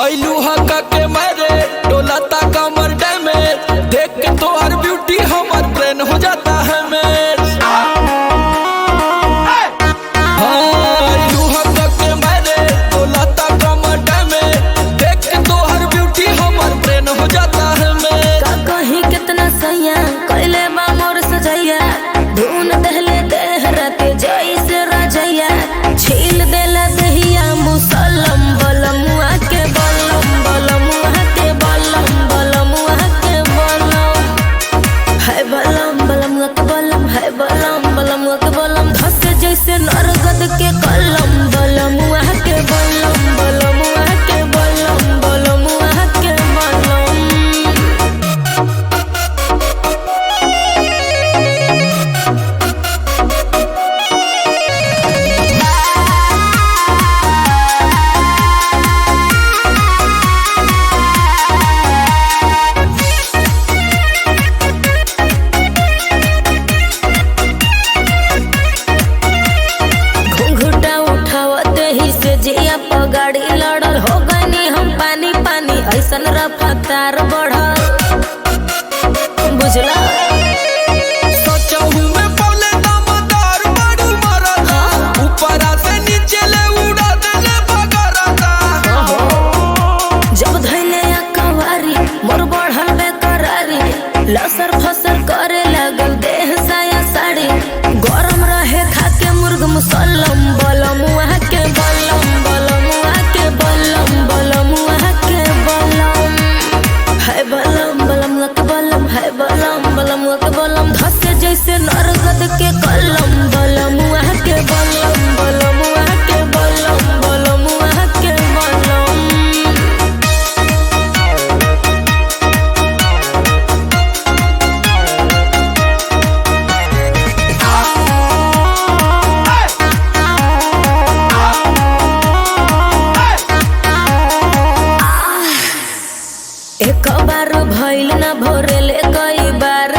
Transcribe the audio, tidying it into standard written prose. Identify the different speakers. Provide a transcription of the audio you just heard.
Speaker 1: ऐलू हका के मारे डोला ता कमर डैमे देख के तो हर ब्यूटी हमार ब्रेन हो जाता है मेरे। ऐलू हका के मारे डोला ता कमर डैमे देख के तो हर ब्यूटी हमार ब्रेन हो जाता है मेरे।
Speaker 2: का कहीं कितना सैया कैले बा मोर सजैया धुन दहले देह राते जैसे राजैया छील देला दहिया मुसलम बलमुआ के बलम बलमुआ के बलम बलमुआ के बलम है बलम बलमुआ के बलम है बलम बलमुआ के बलम धसे जैसे नरगद के कलम बलमुआ के बलम बलमुआ के बलम बलमुआ के बलम। घुंघटा उठावते ही से जिया पगाड़ी लड़ल हो गनी हम पानी पानी ऐसन रफ्तार बढ़ल बुझला।
Speaker 1: सोचहूं मैं बोले दमदार बड़ू मरदा ऊपरा से नीचे ले उड़ा देले बगरदा।
Speaker 2: जब धैले कवारी मोर बढ़ल बेकरारी लसर फसर करे लगल देह साया साड़ी गरम रहे खाके मुर्ग मुसल्लम बलमुआ के बलम बलमुआ के बलम बलमुआ के बलम है बलम बलमुआ के बलम है बलम बलमुआ के बलम धसे जैसे नरगद के कलम बलमुआ के बलम बलमुआ के बलम बलमुआ के बलम। एक बार भइल ना भोरेले कई बार